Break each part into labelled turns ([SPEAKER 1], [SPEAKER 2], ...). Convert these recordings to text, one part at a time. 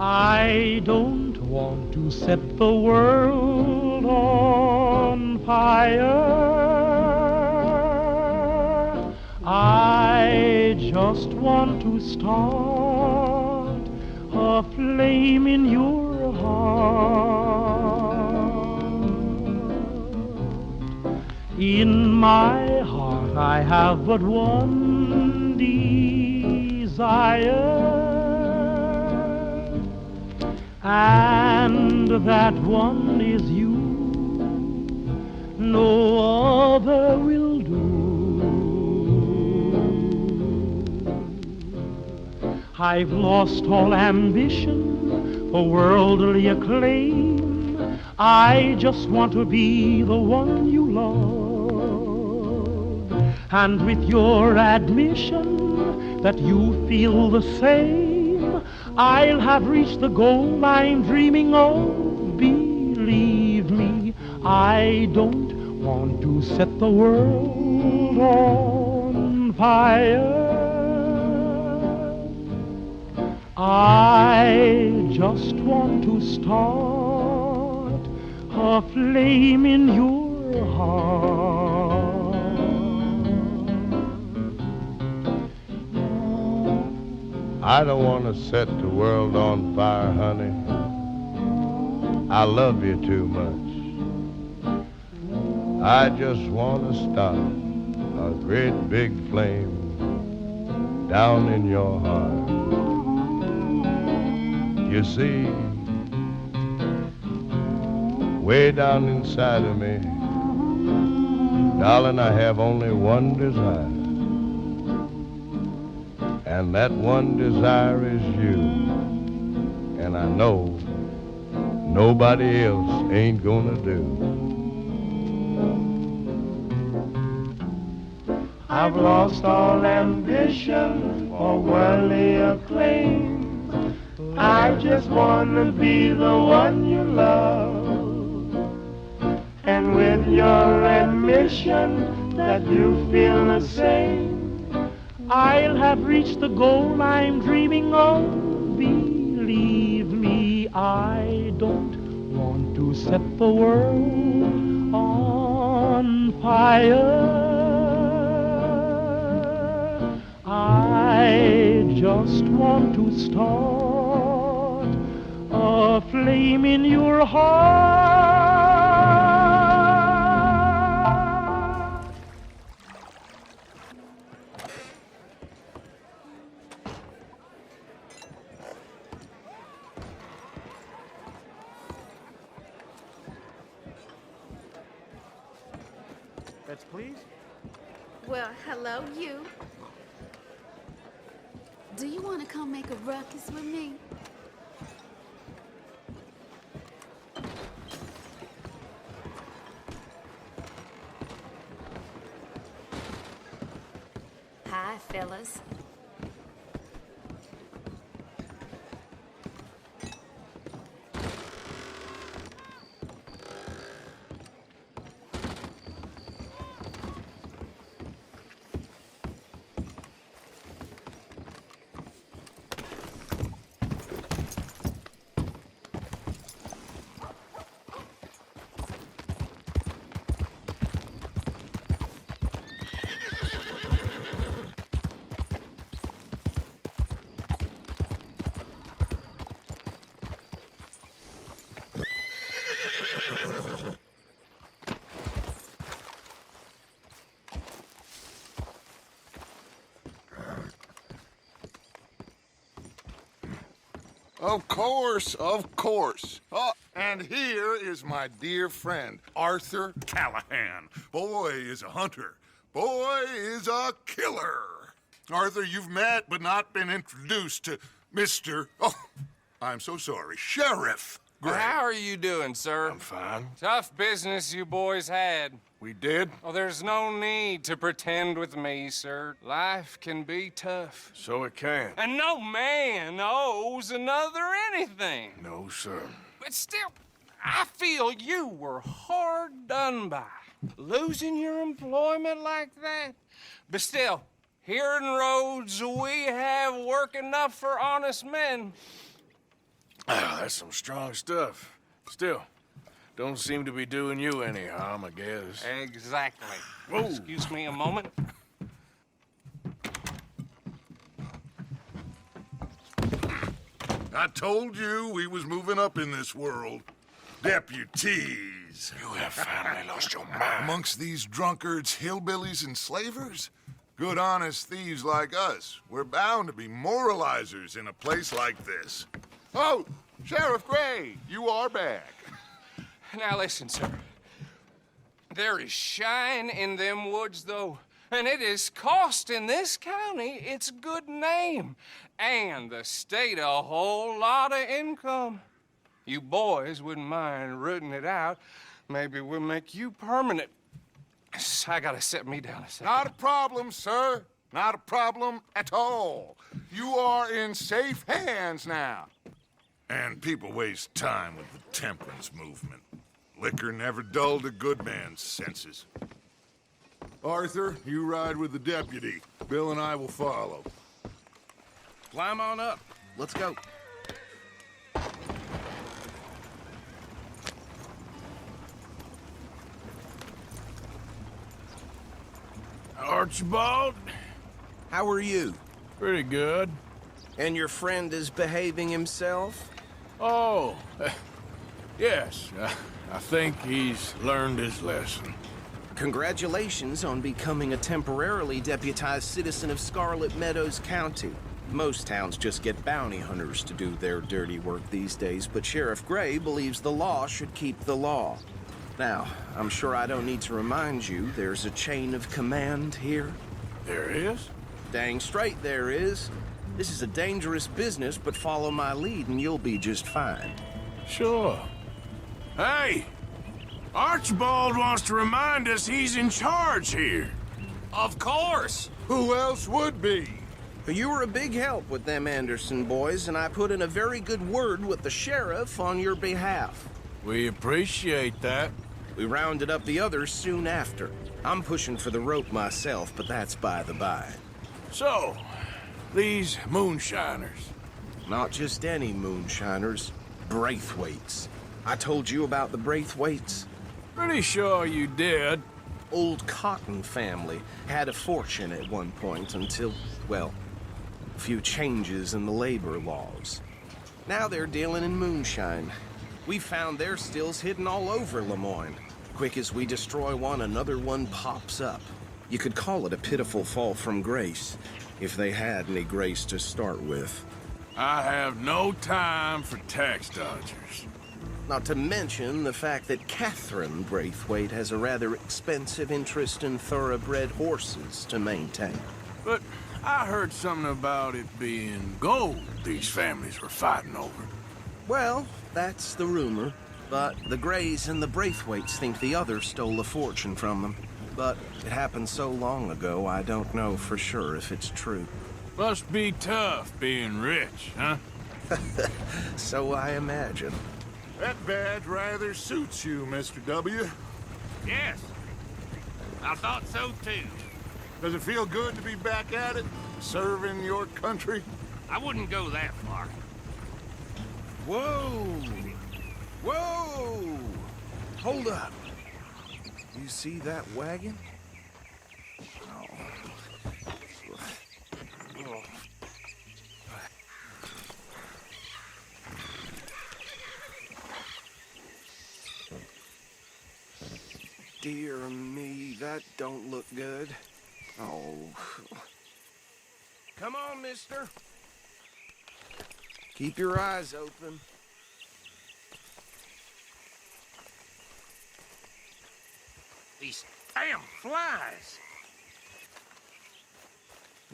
[SPEAKER 1] I don't want to set the world on fire. I just want to start a flame in your heart. In my heart I have but one desire, and that one is you. No other will do. I've lost all ambition for worldly acclaim. I just want to be the one you love. And with your admission that you feel the same, I'll have reached the goal I'm dreaming of. Believe me, I don't want to set the world on fire. I just want to start a flame in your heart.
[SPEAKER 2] I don't want to set the world on fire, honey. I love you too much. I just want to start a great big flame down in your heart. You see, way down inside of me, darling, I have only one desire. And that one desire is you. And I know nobody else ain't gonna do.
[SPEAKER 3] I've lost all ambition for worldly acclaim. I just want to be the one you love. And with your admission that you feel the same, I'll have reached the goal I'm dreaming of. Believe me, I don't want to set the world on fire. I just want to start a flame in your heart.
[SPEAKER 1] Let's please.
[SPEAKER 4] Well, hello, you. Do you want to come make a ruckus with me? Hi, fellas.
[SPEAKER 5] Of course, of course. Oh, and here is my dear friend, Arthur Callahan. Boy is a hunter. Boy is a killer. Arthur, you've met but not been introduced to Mr. Oh, I'm so sorry, Sheriff Gray.
[SPEAKER 6] How are you doing, sir?
[SPEAKER 5] I'm fine.
[SPEAKER 6] Tough business you boys had.
[SPEAKER 5] We did?
[SPEAKER 6] Oh, there's no need to pretend with me, sir. Life can be tough.
[SPEAKER 5] So it can.
[SPEAKER 6] And no man owes another anything.
[SPEAKER 5] No, sir.
[SPEAKER 6] But still, I feel you were hard done by. Losing your employment like that. But still, here in Rhodes, we have work enough for honest men.
[SPEAKER 7] Ah, that's some strong stuff. Still, don't seem to be doing you any harm, I guess.
[SPEAKER 6] Exactly.
[SPEAKER 7] Whoa.
[SPEAKER 6] Excuse me a moment.
[SPEAKER 5] I told you we was moving up in this world. Deputies.
[SPEAKER 7] You have finally lost your mind.
[SPEAKER 5] Amongst these drunkards, hillbillies, and slavers? Good honest thieves like us. We're bound to be moralizers in a place like this. Oh, Sheriff Gray, you are back.
[SPEAKER 6] Now listen, sir. There is shine in them woods, though, and it is costing this county its good name and the state a whole lot of income. You boys wouldn't mind rooting it out. Maybe we'll make you permanent. I gotta set me down a second.
[SPEAKER 5] Not a problem, sir. Not a problem at all. You are in safe hands now. And people waste time with the temperance movement. Liquor never dulled a good man's senses. Arthur, you ride with the deputy. Bill and I will follow.
[SPEAKER 7] Climb on up. Let's go. Archibald?
[SPEAKER 8] How are you?
[SPEAKER 7] Pretty good.
[SPEAKER 8] And your friend is behaving himself?
[SPEAKER 7] Oh, yes. I think he's learned his lesson.
[SPEAKER 8] Congratulations on becoming a temporarily deputized citizen of Scarlet Meadows County. Most towns just get bounty hunters to do their dirty work these days, but Sheriff Gray believes the law should keep the law. Now, I'm sure I don't need to remind you there's a chain of command here.
[SPEAKER 7] There is?
[SPEAKER 8] Dang straight there is. This is a dangerous business, but follow my lead and you'll be just fine.
[SPEAKER 7] Sure. Hey! Archibald wants to remind us he's in charge here.
[SPEAKER 6] Of course.
[SPEAKER 5] Who else would be?
[SPEAKER 8] You were a big help with them Anderson boys, and I put in a very good word with the sheriff on your behalf.
[SPEAKER 7] We appreciate that.
[SPEAKER 8] We rounded up the others soon after. I'm pushing for the rope myself, but that's by the by.
[SPEAKER 7] So, these moonshiners.
[SPEAKER 8] Not just any moonshiners, Braithwaites. I told you about the Braithwaites?
[SPEAKER 7] Pretty sure you did.
[SPEAKER 8] Old Cotton family had a fortune at one point until, well, a few changes in the labor laws. Now they're dealing in moonshine. We found their stills hidden all over Lemoyne. Quick as we destroy one, another one pops up. You could call it a pitiful fall from grace, if they had any grace to start with.
[SPEAKER 7] I have no time for tax dodgers.
[SPEAKER 8] Not to mention the fact that Catherine Braithwaite has a rather expensive interest in thoroughbred horses to maintain.
[SPEAKER 7] But I heard something about it being gold these families were fighting over.
[SPEAKER 8] Well, that's the rumor. But the Grays and the Braithwaites think the other stole a fortune from them. But it happened so long ago, I don't know for sure if it's true.
[SPEAKER 7] Must be tough being rich, huh?
[SPEAKER 8] So I imagine.
[SPEAKER 5] That badge rather suits you, Mr. W.
[SPEAKER 9] Yes, I thought so too.
[SPEAKER 5] Does it feel good to be back at it, serving your country?
[SPEAKER 9] I wouldn't go that far.
[SPEAKER 8] Whoa! Whoa! Hold up. You see that wagon? Dear me, that don't look good. Oh. Come on, mister. Keep your eyes open.
[SPEAKER 9] These damn flies.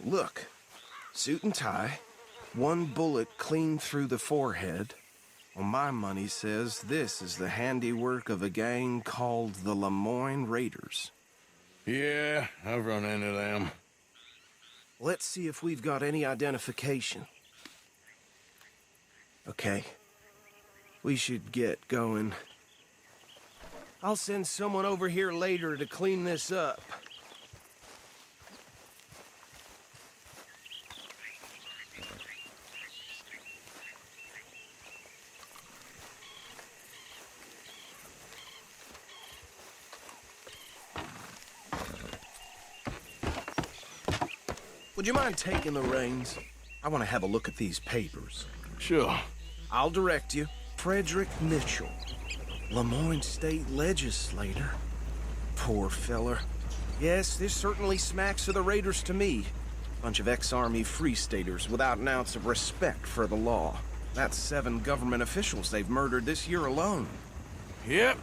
[SPEAKER 8] Look, suit and tie, one bullet clean through the forehead. Well, my money says this is the handiwork of a gang called the Lemoyne Raiders.
[SPEAKER 7] Yeah, I've run into them.
[SPEAKER 8] Let's see if we've got any identification. Okay. We should get going. I'll send someone over here later to clean this up. would you mind taking the reins? I want to have a look at these papers.
[SPEAKER 7] Sure.
[SPEAKER 8] I'll direct you. Frederick Mitchell, Lemoyne State Legislator. Poor feller. Yes, this certainly smacks of the Raiders to me. Bunch of ex-Army Free Staters without an ounce of respect for the law. That's 7 government officials they've murdered this year alone.
[SPEAKER 7] Yep.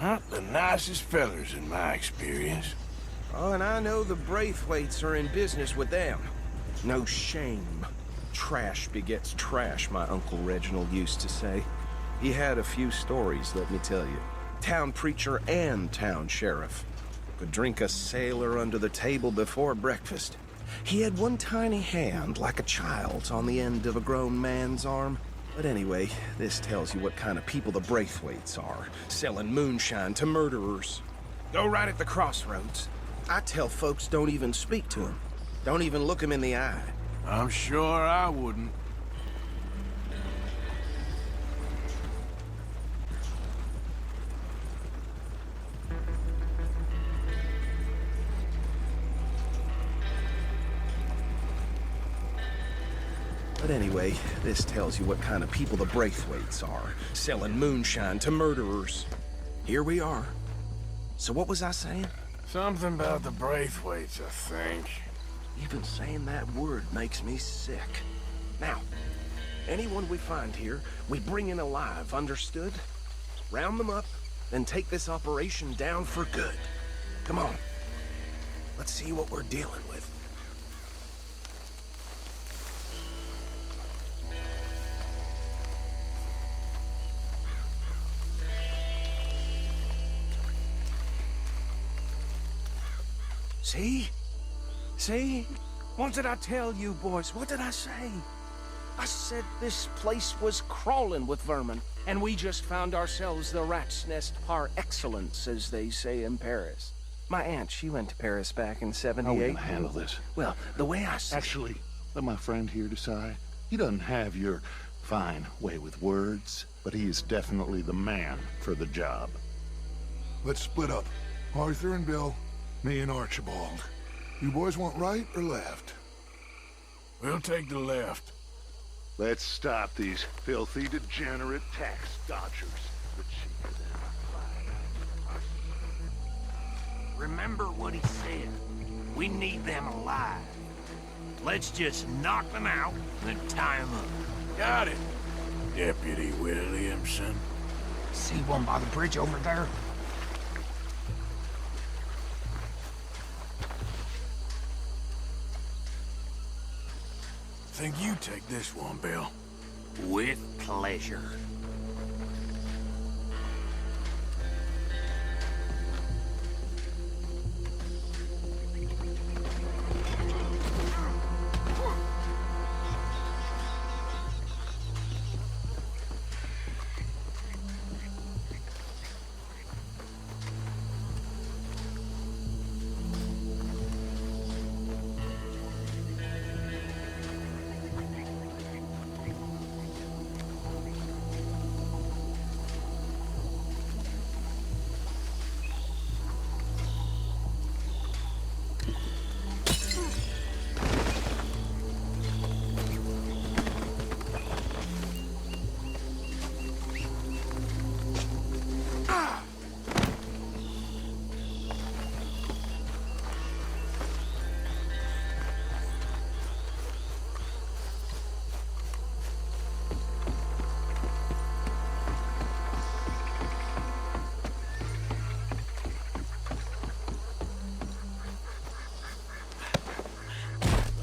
[SPEAKER 7] Not the nicest fellers in my experience.
[SPEAKER 8] Oh, and I know the Braithwaites are in business with them. No shame. Trash begets trash, my Uncle Reginald used to say. He had a few stories, let me tell you. Town preacher and town sheriff. Could drink a sailor under the table before breakfast. He had one tiny hand, like a child's, on the end of a grown man's arm. But anyway, this tells you what kind of people the Braithwaites are, selling moonshine to murderers. Go right at the crossroads. I tell folks don't even speak to him. Don't even look him in the eye.
[SPEAKER 7] I'm sure I wouldn't.
[SPEAKER 8] But anyway, this tells you what kind of people the Braithwaites are, selling moonshine to murderers. Here we are. So what was I saying?
[SPEAKER 7] Something about the Braithwaites, I think.
[SPEAKER 8] Even saying that word makes me sick. Now, anyone we find here, we bring in alive, understood? Round them up, then take this operation down for good. Come on. Let's see what we're dealing with. See? See? What did I tell you, boys? What did I say? I said this place was crawling with vermin, and we just found ourselves the rat's nest par excellence, as they say in Paris. My aunt, she went to Paris back in '78.
[SPEAKER 10] How are we gonna handle this?
[SPEAKER 8] Well, the way I see
[SPEAKER 10] Actually, let my friend here decide. He doesn't have your fine way with words, but he is definitely the man for the job.
[SPEAKER 5] Let's split up. Arthur and Bill, me and Archibald. You boys want right or left?
[SPEAKER 7] We'll take the left.
[SPEAKER 10] Let's stop these filthy, degenerate tax dodgers. The cheaper
[SPEAKER 9] Remember what he said. We need them alive. Let's just knock them out and then tie them up.
[SPEAKER 7] Got it, Deputy Williamson.
[SPEAKER 9] See one by the bridge over there?
[SPEAKER 7] Think you take this one, Bill.
[SPEAKER 9] With pleasure.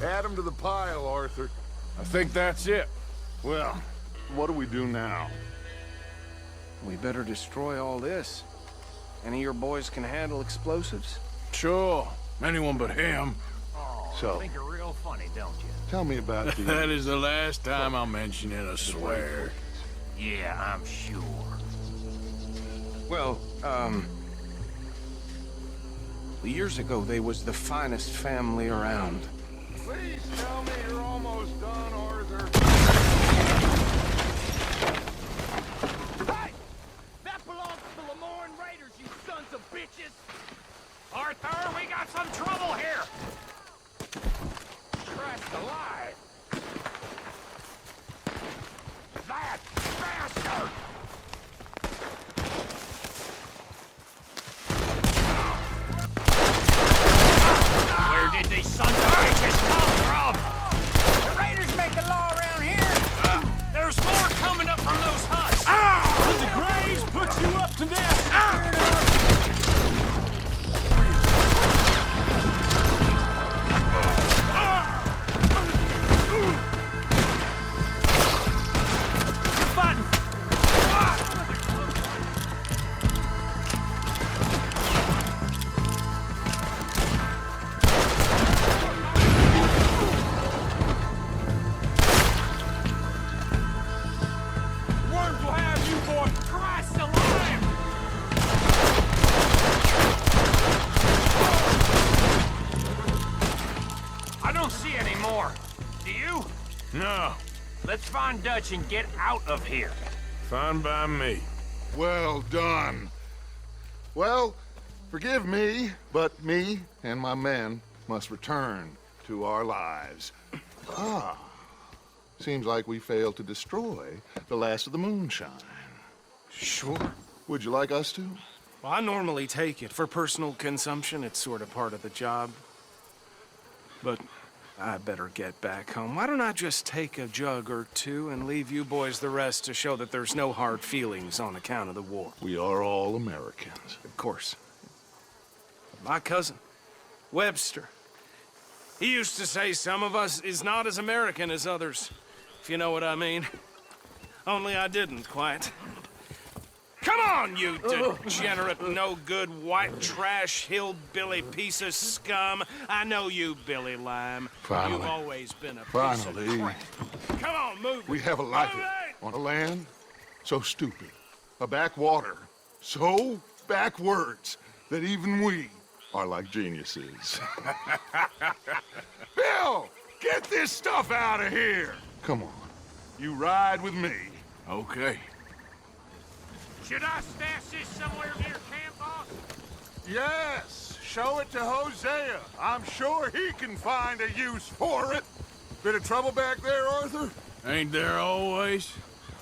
[SPEAKER 5] Add them to the pile, Arthur.
[SPEAKER 7] I think that's it.
[SPEAKER 10] Well, what do we do now?
[SPEAKER 8] we better destroy all this. Any of your boys can handle explosives?
[SPEAKER 7] Sure. Anyone but him.
[SPEAKER 9] Oh,
[SPEAKER 10] So-
[SPEAKER 9] you think you're real funny, don't you?
[SPEAKER 10] Tell me about the...
[SPEAKER 7] That is the last time I'll mention it, I swear.
[SPEAKER 9] Yeah, I'm sure.
[SPEAKER 8] Well, years ago, they was the finest family around.
[SPEAKER 5] Please tell me you're almost done, Arthur.
[SPEAKER 9] Hey! That belongs to the Lemoyne Raiders, you sons of bitches! Arthur, we got some trouble here! find Dutch and get out of here.
[SPEAKER 7] Fine by me.
[SPEAKER 5] Well done. Well, forgive me, but me and my men must return to our lives. Seems like we failed to destroy the last of the moonshine.
[SPEAKER 8] Sure.
[SPEAKER 5] Would you like us to?
[SPEAKER 8] Well, I normally take it. For personal consumption, it's sort of part of the job. But I better get back home. Why don't I just take a jug or two and leave you boys the rest to show that there's no hard feelings on account of the war?
[SPEAKER 10] We are all Americans.
[SPEAKER 8] Of course. My cousin, Webster, he used to say some of us is not as American as others, if you know what I mean. Only I didn't quite. Come on, you degenerate, no-good, white trash, hillbilly piece of scum. I know you, Billy Lime.
[SPEAKER 5] Finally.
[SPEAKER 8] You've always been a piece
[SPEAKER 5] Finally.
[SPEAKER 8] of crap. Come on, move it.
[SPEAKER 5] We have a life
[SPEAKER 8] Move it!
[SPEAKER 5] on a land so stupid, a backwater so backwards that even we are like geniuses. Bill, get this stuff out of here. Come on, you ride with me.
[SPEAKER 7] Okay.
[SPEAKER 9] Should I stash this somewhere near camp, boss?
[SPEAKER 5] Yes, show it to Hosea. I'm sure he can find a use for it. Bit of trouble back there, Arthur?
[SPEAKER 7] Ain't there always?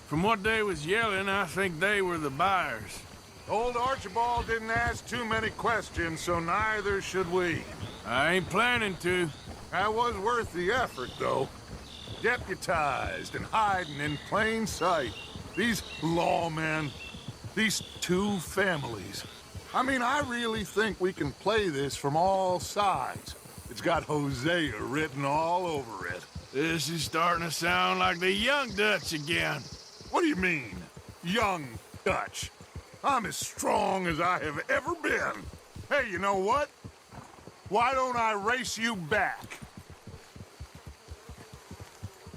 [SPEAKER 7] From what they was yelling, I think they were the buyers.
[SPEAKER 5] Old Archibald didn't ask too many questions, so neither should we.
[SPEAKER 7] I ain't planning to.
[SPEAKER 5] That was worth the effort, though. Deputized and hiding in plain sight. These lawmen, these two families. I mean, I really think we can play this from all sides. It's got Hosea written all over it.
[SPEAKER 7] This is starting to sound like the young Dutch again.
[SPEAKER 5] What do you mean, young Dutch? I'm as strong as I have ever been. Hey, you know what? Why don't I race you back?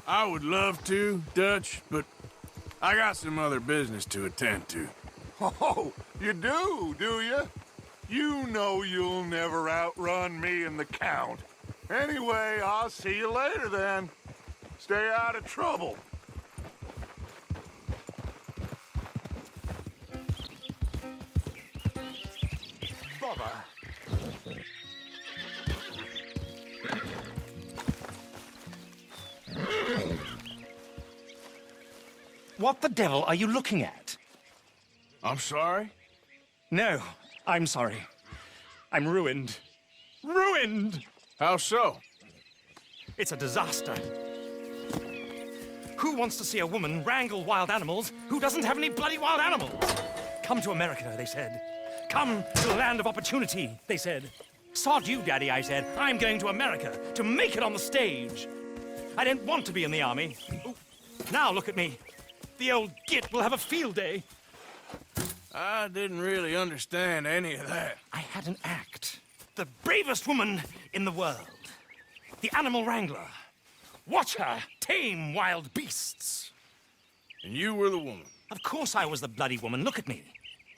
[SPEAKER 7] I would love to, Dutch, but I got some other business to attend to.
[SPEAKER 5] Oh, you do you? You know you'll never outrun me and the Count. Anyway, I'll see you later then. Stay out of trouble. Bubba.
[SPEAKER 11] What the devil are you looking at?
[SPEAKER 7] I'm sorry?
[SPEAKER 11] No, I'm sorry. I'm ruined. Ruined!
[SPEAKER 7] How so?
[SPEAKER 11] It's a disaster. Who wants to see a woman wrangle wild animals who doesn't have any bloody wild animals? Come to America, they said. Come to the land of opportunity, they said. Sod you, Daddy, I said. I'm going to America to make it on the stage. I didn't want to be in the army. Ooh. Now look at me. The old git will have a field day.
[SPEAKER 7] I didn't really understand any of that.
[SPEAKER 11] I had an act. The bravest woman in the world. The animal wrangler. Watch her tame wild beasts.
[SPEAKER 7] And you were the woman.
[SPEAKER 11] Of course I was the bloody woman. Look at me.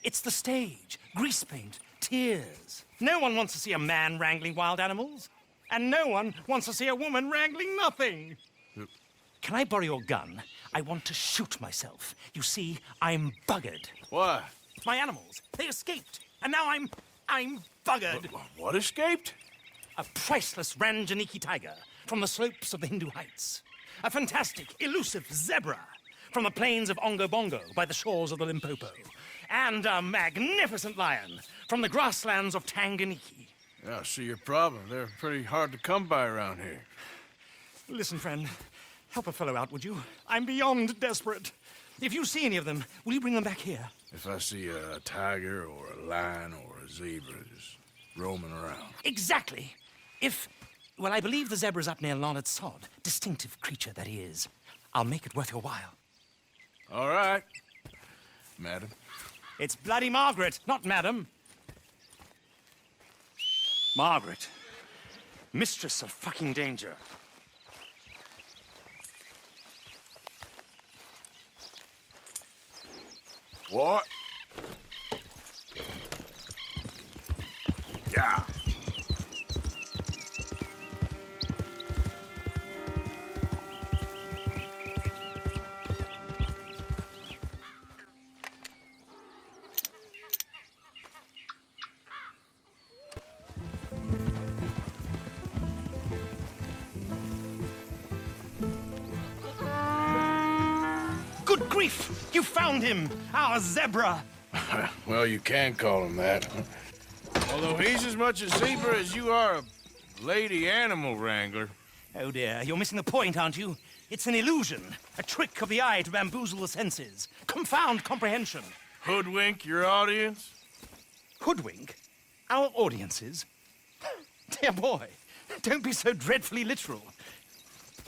[SPEAKER 11] It's the stage. Grease paint. Tears. No one wants to see a man wrangling wild animals. And no one wants to see a woman wrangling nothing. Can I borrow your gun? I want to shoot myself. You see, I'm buggered.
[SPEAKER 7] Why?
[SPEAKER 11] My animals, they escaped. And now I'm buggered.
[SPEAKER 7] What escaped?
[SPEAKER 9] A priceless Ranjaniki tiger from the slopes of the Hindu Heights. A fantastic, elusive zebra from the plains of Ongo Bongo by the shores of the Limpopo. And a magnificent lion from the grasslands of Tanganyika.
[SPEAKER 7] Yeah, I see your problem. They're pretty hard to come by around here.
[SPEAKER 9] Listen, friend, help a fellow out, would you? I'm beyond desperate. If you see any of them, will you bring them back here?
[SPEAKER 7] If I see a tiger or a lion or a zebra just roaming around.
[SPEAKER 9] Exactly. Well, I believe the zebra's up near Larned Sod. Distinctive creature that he is. I'll make it worth your while.
[SPEAKER 7] All right, madam.
[SPEAKER 9] It's bloody Margaret, not madam. Margaret. Mistress of fucking danger.
[SPEAKER 7] What? Yeah.
[SPEAKER 9] grief! You found him! Our zebra!
[SPEAKER 7] Well, you can call him that. Although he's as much a zebra as you are a lady animal wrangler.
[SPEAKER 9] Oh dear, you're missing the point, aren't you? It's an illusion, a trick of the eye to bamboozle the senses, confound comprehension.
[SPEAKER 7] Hoodwink your audience?
[SPEAKER 9] Hoodwink? Our audiences? Dear boy, don't be so dreadfully literal.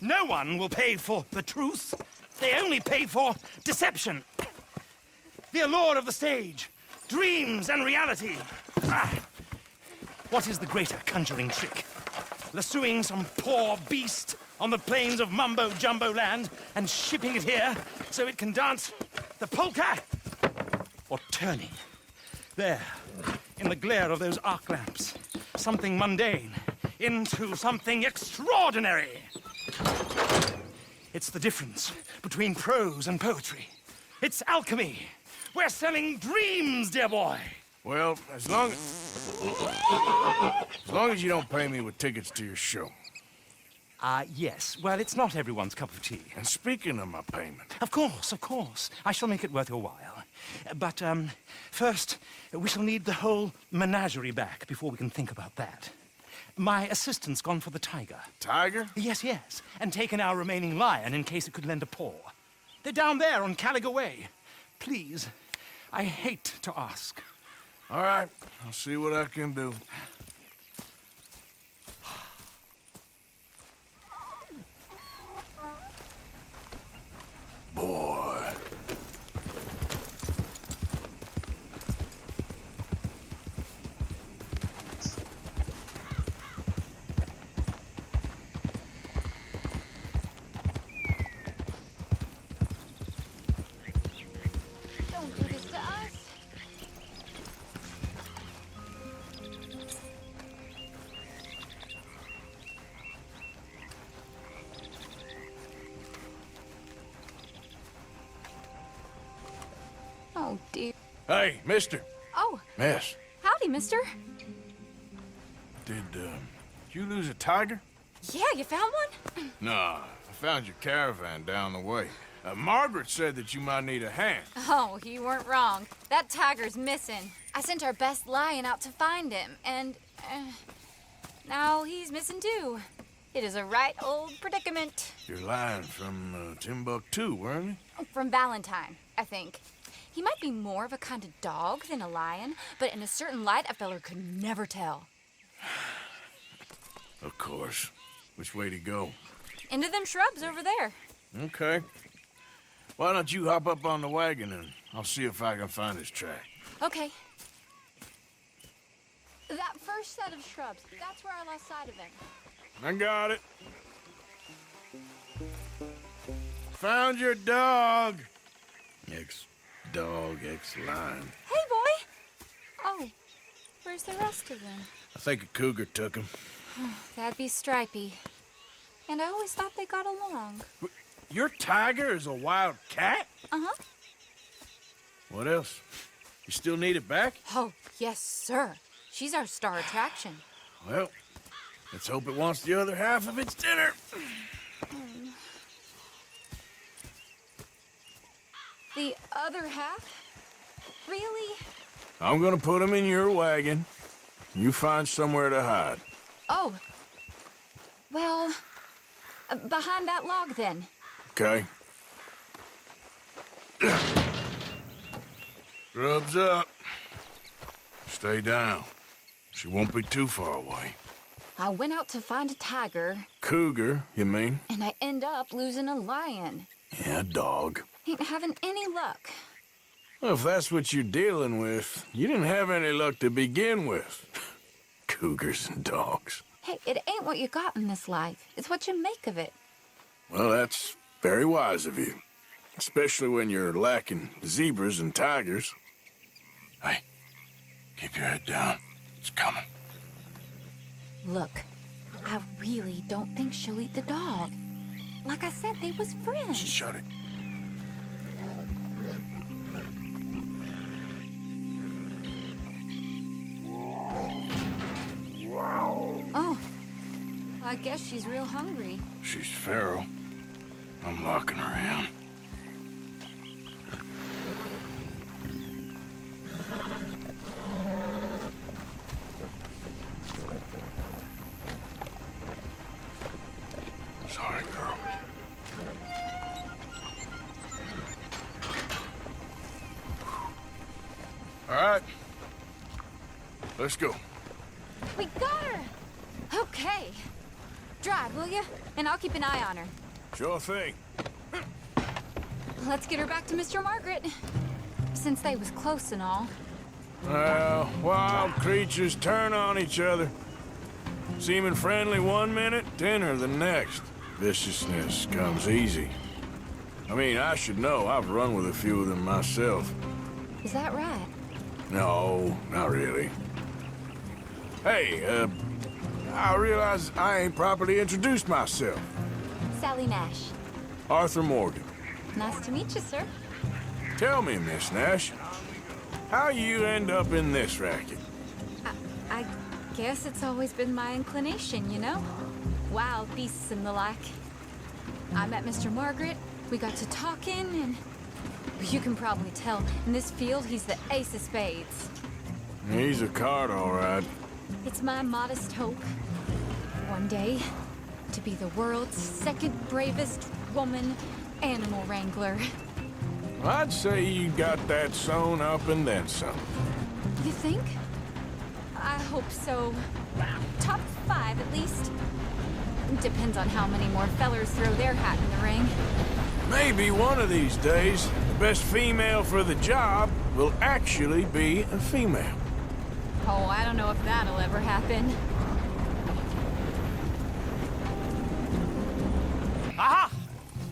[SPEAKER 9] No one will pay for the truth. They only pay for deception. The allure of the stage, dreams and reality. What is the greater conjuring trick? Lassoing some poor beast on the plains of mumbo-jumbo land and shipping it here so it can dance the polka? Or turning, there, in the glare of those arc lamps, something mundane into something extraordinary? It's the difference between prose and poetry. It's alchemy. We're selling dreams, dear boy.
[SPEAKER 7] Well, as long as you don't pay me with tickets to your show.
[SPEAKER 9] Yes. Well, it's not everyone's cup of tea.
[SPEAKER 7] And speaking of my payment...
[SPEAKER 9] Of course, of course. I shall make it worth your while. But, first, we shall need the whole menagerie back before we can think about that. My assistant's gone for the tiger.
[SPEAKER 7] Tiger?
[SPEAKER 9] Yes, yes. And taken our remaining lion in case it could lend a paw. They're down there on Caliga Way. Please, I hate to ask.
[SPEAKER 7] All right, I'll see what I can do. Boy.
[SPEAKER 4] Don't do this to us. Oh, dear.
[SPEAKER 7] Hey, mister.
[SPEAKER 4] Oh,
[SPEAKER 7] Miss,
[SPEAKER 4] howdy, mister.
[SPEAKER 7] did you lose a tiger?
[SPEAKER 4] Yeah, you found one?
[SPEAKER 7] Nah, I found your caravan down the way. Margaret said that you might need a hand.
[SPEAKER 4] Oh, you weren't wrong. That tiger's missing. I sent our best lion out to find him, and now he's missing too. It is a right old predicament.
[SPEAKER 7] You're lying from Timbuktu, weren't you?
[SPEAKER 4] From Valentine, I think. He might be more of a kind of dog than a lion, but in a certain light, a feller could never tell.
[SPEAKER 7] Of course. Which way to go?
[SPEAKER 4] Into them shrubs over there.
[SPEAKER 7] Okay. Why don't you hop up on the wagon and I'll see if I can find his track.
[SPEAKER 4] Okay. That first set of shrubs, that's where I lost sight of him.
[SPEAKER 7] I got it. Found your dog. Ex-dog, ex-lion.
[SPEAKER 4] Hey, boy! Oh, where's the rest of them?
[SPEAKER 7] I think a cougar took him.
[SPEAKER 4] That'd be Stripey. And I always thought they got along.
[SPEAKER 7] Your tiger is a wild cat?
[SPEAKER 4] Uh-huh.
[SPEAKER 7] What else? You still need it back?
[SPEAKER 4] Oh, yes, sir. She's our star attraction.
[SPEAKER 7] Well, let's hope it wants the other half of its dinner.
[SPEAKER 4] The other half? Really?
[SPEAKER 7] I'm gonna put him in your wagon. You find somewhere to hide.
[SPEAKER 4] Oh. Well, behind that log, then.
[SPEAKER 7] Okay. Rubs up. Stay down. She won't be too far away.
[SPEAKER 4] I went out to find a tiger.
[SPEAKER 7] Cougar, you mean?
[SPEAKER 4] And I end up losing a lion.
[SPEAKER 7] Yeah, dog.
[SPEAKER 4] Ain't having any luck.
[SPEAKER 7] Well, if that's what you're dealing with, you didn't have any luck to begin with. Cougars and dogs.
[SPEAKER 4] Hey, it ain't what you got in this life. It's what you make of it.
[SPEAKER 7] Well, that's very wise of you. Especially when you're lacking zebras and tigers. Hey, keep your head down. It's coming.
[SPEAKER 4] Look, I really don't think she'll eat the dog. Like I said, they was friends.
[SPEAKER 7] Shut it.
[SPEAKER 4] Oh, I guess she's real hungry.
[SPEAKER 7] She's feral. I'm locking her in. All right. Let's go.
[SPEAKER 4] We got her! Okay. Drive, will you? And I'll keep an eye on her.
[SPEAKER 7] Sure thing.
[SPEAKER 4] Let's get her back to Mr. Margaret. Since they was close and all.
[SPEAKER 7] Well, wild creatures turn on each other. Seeming friendly one minute, tender the next. Viciousness comes easy. I mean, I should know. I've run with a few of them myself.
[SPEAKER 4] Is that right?
[SPEAKER 7] No, not really. Hey, I realize I ain't properly introduced myself.
[SPEAKER 4] Sally Nash.
[SPEAKER 7] Arthur Morgan.
[SPEAKER 4] Nice to meet you, sir.
[SPEAKER 7] Tell me, Miss Nash, how you end up in this racket?
[SPEAKER 4] I guess it's always been my inclination, you know? Wild beasts and the like. I met Mr. Margaret, we got to talking, and you can probably tell, in this field, he's the ace of spades.
[SPEAKER 7] He's a card, all right.
[SPEAKER 4] It's my modest hope, one day, to be the world's second bravest woman animal wrangler.
[SPEAKER 7] I'd say you got that sewn up and then some.
[SPEAKER 4] You think? I hope so. Top 5, at least. Depends on how many more fellers throw their hat in the ring.
[SPEAKER 7] Maybe one of these days, the best female for the job will actually be a female.
[SPEAKER 4] Oh, I don't know if that'll ever happen.
[SPEAKER 9] Aha!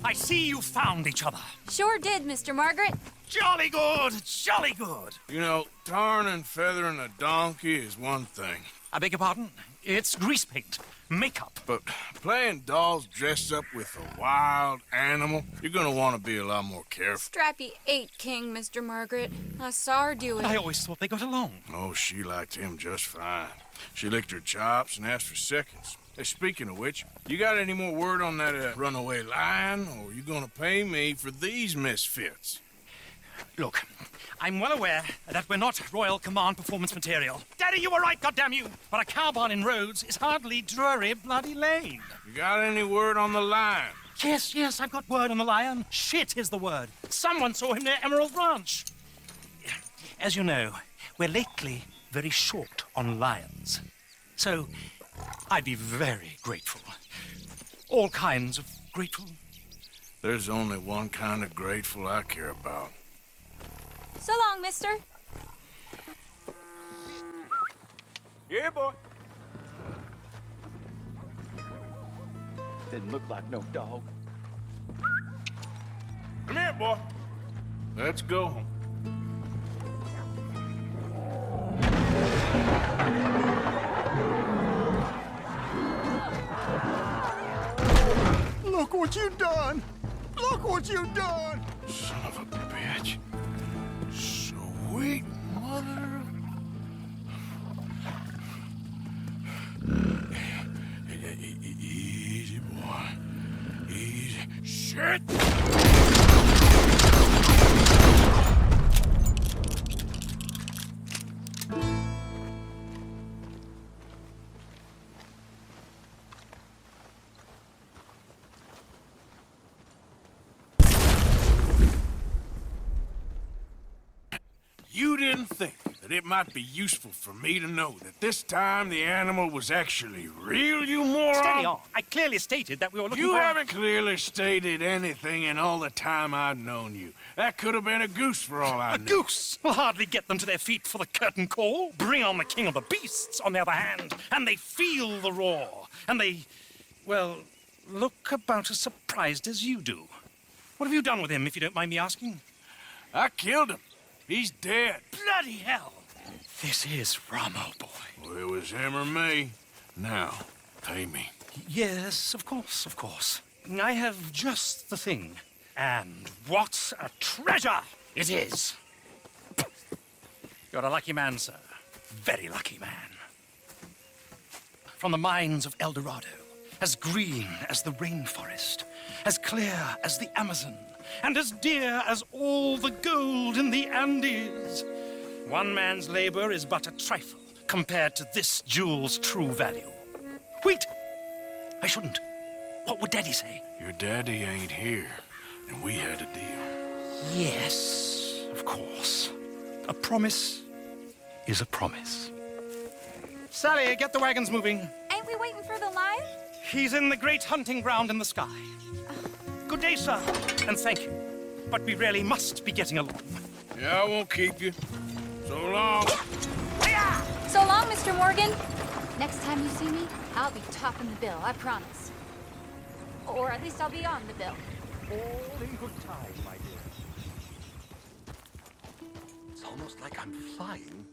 [SPEAKER 9] I see you found each other.
[SPEAKER 4] Sure did, Mr. Margaret.
[SPEAKER 9] Jolly good, jolly good.
[SPEAKER 7] You know, tarring and feathering a donkey is one thing.
[SPEAKER 9] I beg your pardon? It's grease paint, makeup.
[SPEAKER 7] But playing dolls dressed up with a wild animal, you're gonna want to be a lot more careful.
[SPEAKER 4] Strappy ate King, Mr. Margaret. I saw her do it.
[SPEAKER 9] I always thought they got along.
[SPEAKER 7] Oh, she liked him just fine. She licked her chops and asked for seconds. Hey, speaking of which, you got any more word on that runaway lion, or you gonna pay me for these misfits?
[SPEAKER 9] Look, I'm well aware that we're not Royal Command performance material. Daddy, you were right, goddamn you! But a cow barn in Rhodes is hardly Drury Bloody Lane.
[SPEAKER 7] You got any word on the lion?
[SPEAKER 9] Yes, I've got word on the lion. Shit is the word. Someone saw him near Emerald Ranch. As you know, we're lately very short on lions. So, I'd be very grateful. All kinds of grateful.
[SPEAKER 7] There's only one kind of grateful I care about.
[SPEAKER 4] So long, mister.
[SPEAKER 7] Yeah, boy.
[SPEAKER 12] Didn't look like no dog.
[SPEAKER 7] Come here, boy. Let's go home.
[SPEAKER 10] Look what you done! Look what you done!
[SPEAKER 7] Son of a bitch. Sweet mother. Easy, boy. Easy. Shit! You didn't think that it might be useful for me to know that this time the animal was actually real, you moron?
[SPEAKER 9] Steady on. I clearly stated that we were looking
[SPEAKER 7] You
[SPEAKER 9] for...
[SPEAKER 7] haven't clearly stated anything in all the time I've known you. That could have been a goose for all I
[SPEAKER 9] A
[SPEAKER 7] knew.
[SPEAKER 9] goose will hardly get them to their feet for the curtain call. Bring on the king of the beasts, on the other hand, and they feel the roar. And they, well, look about as surprised as you do. What have you done with him, if you don't mind me asking?
[SPEAKER 7] I killed him. He's dead.
[SPEAKER 9] Bloody hell! This is Ramo, boy.
[SPEAKER 7] Well, it was him or me. Now, pay me.
[SPEAKER 9] Yes, of course, of course. I have just the thing. And what a treasure it is! You're a lucky man, sir. Very lucky man. From the mines of El Dorado, as green as the rainforest, as clear as the Amazon, and as dear as all the gold in the Andes. One man's labor is but a trifle compared to this jewel's true value. Wait! I shouldn't. What would Daddy say?
[SPEAKER 7] Your daddy ain't here, and we had a deal.
[SPEAKER 9] Yes, of course. A promise is a promise. Sally, get the wagons moving.
[SPEAKER 4] Ain't we waiting for the lion?
[SPEAKER 9] He's in the great hunting ground in the sky. Good day, sir, and thank you. But we really must be getting along.
[SPEAKER 7] Yeah, I won't keep you. So long.
[SPEAKER 4] So long, Mr. Morgan. Next time you see me, I'll be topping the bill, I promise. Or at least I'll be on the bill.
[SPEAKER 9] All in good time, my dear.
[SPEAKER 12] It's almost like I'm flying.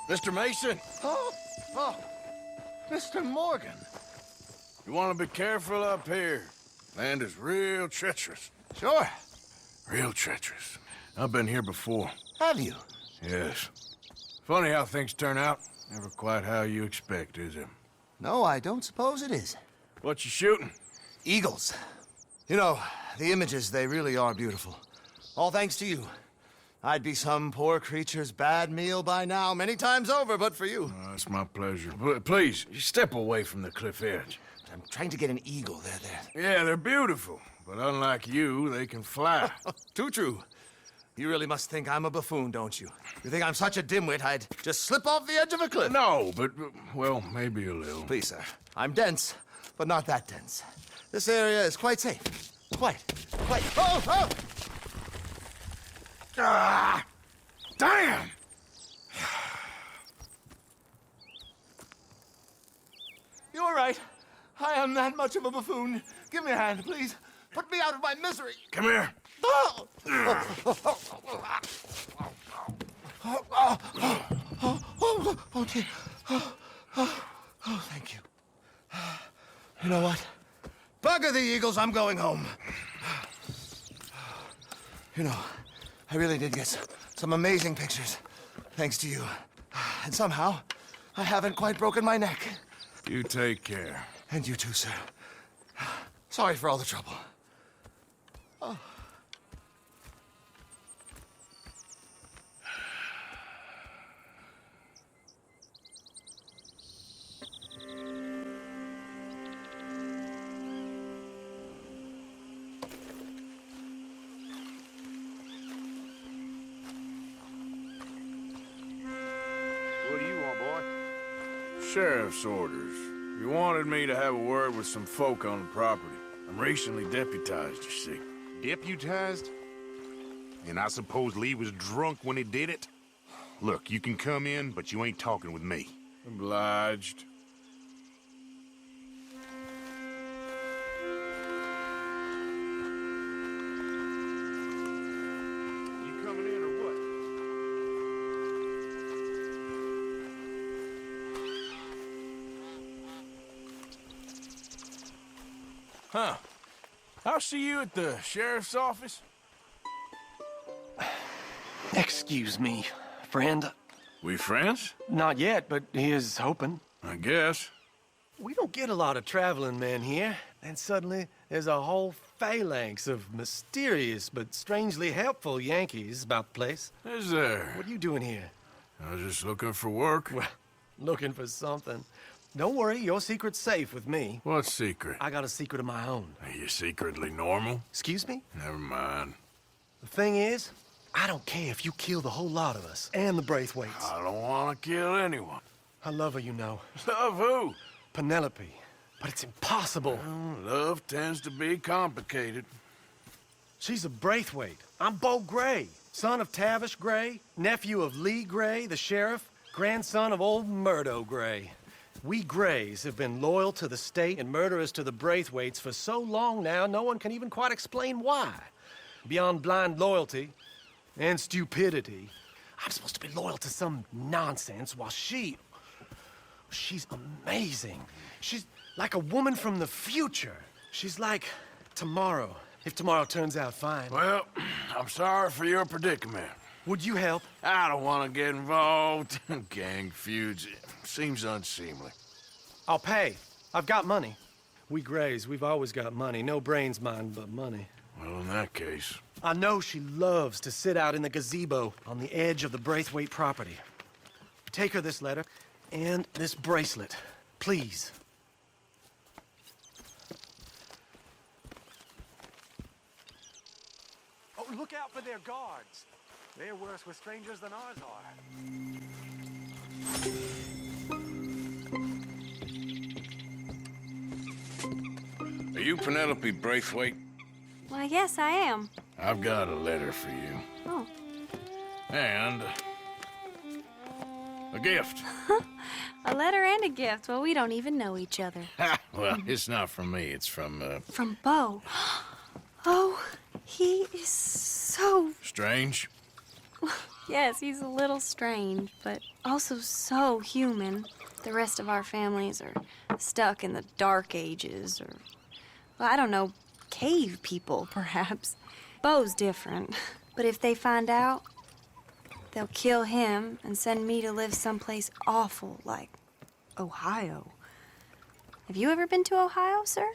[SPEAKER 7] Mr. Mason,
[SPEAKER 12] Oh, Mr. Morgan.
[SPEAKER 7] you want to be careful up here. Land is real treacherous.
[SPEAKER 12] Sure.
[SPEAKER 7] Real treacherous. I've been here before.
[SPEAKER 12] Have you?
[SPEAKER 7] Yes. Funny how things turn out. Never quite how you expect, is it?
[SPEAKER 12] No, I don't suppose it is.
[SPEAKER 7] What you shooting?
[SPEAKER 12] Eagles. You know, the images, they really are beautiful. All thanks to you. I'd be some poor creature's bad meal by now, many times over, but for you.
[SPEAKER 7] Oh, it's my pleasure. Please, step away from the cliff edge.
[SPEAKER 12] But I'm trying to get an eagle.
[SPEAKER 7] Yeah, they're beautiful. But unlike you, they can fly.
[SPEAKER 12] Too true. You really must think I'm a buffoon, don't you? You think I'm such a dimwit I'd just slip off the edge of a cliff?
[SPEAKER 7] No, but, well, maybe a little.
[SPEAKER 12] Please, sir. I'm dense, but not that dense. This area is quite safe. Quite. Oh!
[SPEAKER 7] Ah! Damn!
[SPEAKER 12] You're right. I am that much of a buffoon. Give me a hand, please. Put me out of my misery.
[SPEAKER 7] Come here.
[SPEAKER 12] Oh, dear. Oh, thank you. You know what? Bugger the eagles, I'm going home. You know, I really did get some amazing pictures, thanks to you. And somehow, I haven't quite broken my neck.
[SPEAKER 7] You take care.
[SPEAKER 12] And you too, sir. Sorry for all the trouble. Oh.
[SPEAKER 7] What do you want, boy? Sheriff's orders. You wanted me to have a word with some folk on the property. I'm recently deputized, you see.
[SPEAKER 13] Deputized? And I suppose Lee was drunk when he did it? Look, you can come in, but you ain't talking with me.
[SPEAKER 7] Obliged.
[SPEAKER 13] You coming in or what?
[SPEAKER 7] Huh. I'll see you at the sheriff's office.
[SPEAKER 8] Excuse me, friend.
[SPEAKER 7] We friends?
[SPEAKER 8] Not yet, but here's hoping.
[SPEAKER 7] I guess.
[SPEAKER 14] We don't get a lot of traveling men here. Then suddenly, there's a whole phalanx of mysterious but strangely helpful Yankees about the place.
[SPEAKER 7] Is there?
[SPEAKER 14] What are you doing here?
[SPEAKER 7] I was just looking for work.
[SPEAKER 14] Well, looking for something. Don't worry, your secret's safe with me.
[SPEAKER 7] What secret?
[SPEAKER 14] I got a secret of my own.
[SPEAKER 7] Are you secretly normal?
[SPEAKER 14] Excuse me?
[SPEAKER 7] Never mind.
[SPEAKER 14] The thing is, I don't care if you kill the whole lot of us and the Braithwaites.
[SPEAKER 7] I don't want to kill anyone.
[SPEAKER 14] I love her, you know.
[SPEAKER 7] Love who?
[SPEAKER 14] Penelope. But it's impossible.
[SPEAKER 7] Well, love tends to be complicated.
[SPEAKER 14] She's a Braithwaite. I'm Bo Gray, son of Tavish Gray, nephew of Lee Gray, the sheriff, grandson of old Murdo Gray. We Grays have been loyal to the state and murderers to the Braithwaites for so long now, no one can even quite explain why. Beyond blind loyalty and stupidity, I'm supposed to be loyal to some nonsense while she's amazing. She's like a woman from the future. She's like tomorrow, if tomorrow turns out fine.
[SPEAKER 7] Well, I'm sorry for your predicament.
[SPEAKER 14] Would you help?
[SPEAKER 7] I don't want to get involved in gang feuds. It seems unseemly.
[SPEAKER 14] I'll pay. I've got money. We Grays, we've always got money. No brains, mind, but money.
[SPEAKER 7] Well, in that case...
[SPEAKER 14] I know she loves to sit out in the gazebo on the edge of the Braithwaite property. Take her this letter and this bracelet, please. look out for their guards. They're worse with strangers than ours are.
[SPEAKER 7] Are you Penelope Braithwaite?
[SPEAKER 15] Why, yes, I am.
[SPEAKER 7] I've got a letter for you.
[SPEAKER 15] Oh.
[SPEAKER 7] And a gift.
[SPEAKER 15] A letter and a gift. Well, we don't even know each other.
[SPEAKER 7] Ha! Well, it's not from me. It's from,
[SPEAKER 15] From Beau. Oh, he is so...
[SPEAKER 7] Strange?
[SPEAKER 15] Yes, he's a little strange, but also so human. The rest of our families are stuck in the Dark Ages, or, well, I don't know, cave people, perhaps. Beau's different. But if they find out, they'll kill him and send me to live someplace awful like Ohio. Have you ever been to Ohio, sir?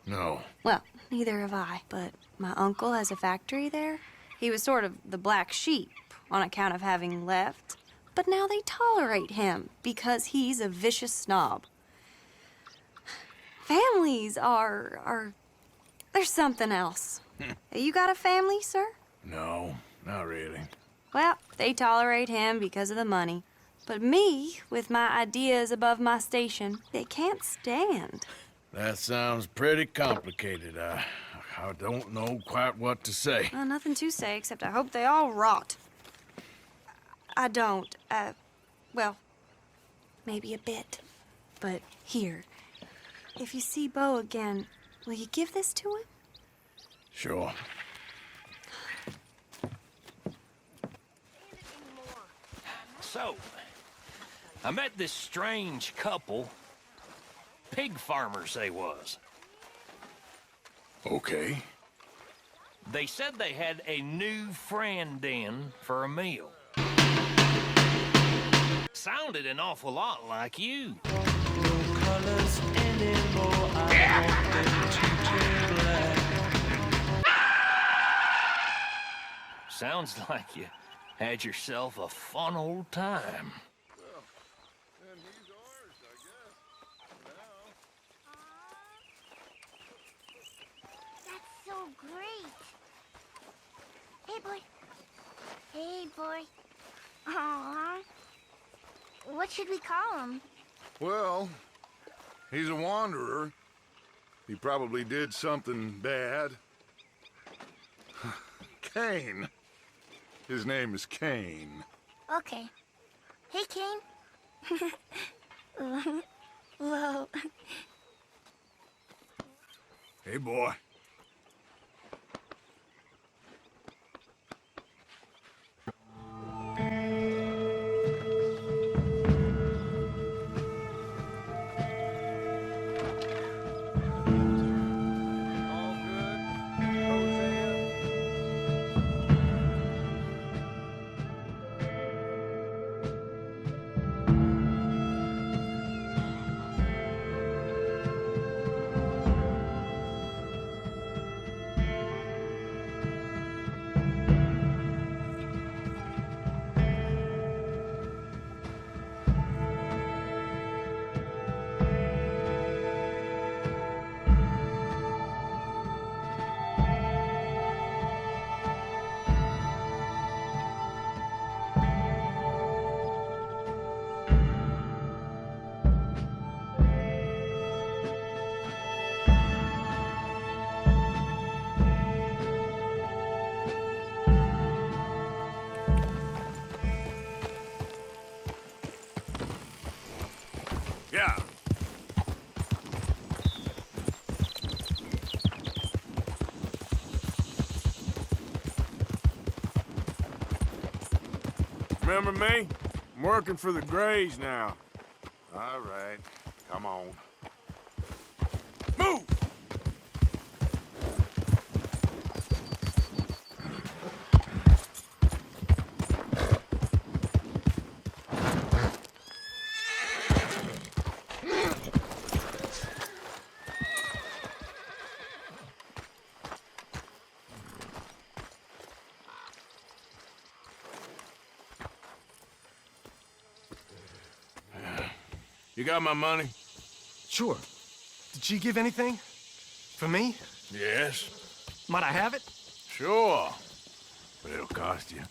[SPEAKER 7] No.
[SPEAKER 15] Well, neither have I, but my uncle has a factory there. He was sort of the black sheep on account of having left, but now they tolerate him because he's a vicious snob. Families there's something else. You got a family, sir?
[SPEAKER 7] No, not really.
[SPEAKER 15] Well, they tolerate him because of the money. But me, with my ideas above my station, they can't stand.
[SPEAKER 7] That sounds pretty complicated. I don't know quite what to say.
[SPEAKER 15] Well, nothing to say, except I hope they all rot. I don't. Well, maybe a bit. But here, if you see Beau again, will you give this to him?
[SPEAKER 7] Sure.
[SPEAKER 16] So, I met this strange couple. Pig farmers they was.
[SPEAKER 7] Okay.
[SPEAKER 16] They said they had a new friend in for a meal. Sounded an awful lot like you. Sounds like you had yourself a fun old time.
[SPEAKER 2] And he's ours, I guess.
[SPEAKER 17] That's so great. Hey, boy. Hey, boy. Aww. What should we call him?
[SPEAKER 5] Well, he's a wanderer. He probably did something bad. Cain. His name is Cain.
[SPEAKER 17] Okay. Hey, Cain. Whoa.
[SPEAKER 7] Hey, boy. Yeah. Remember me? I'm working for the Grays now.
[SPEAKER 13] All right, come on.
[SPEAKER 7] Move! You got my money?
[SPEAKER 14] Sure. Did she give anything? For me?
[SPEAKER 7] Yes.
[SPEAKER 14] Might I have it?
[SPEAKER 7] Sure. but it'll cost you.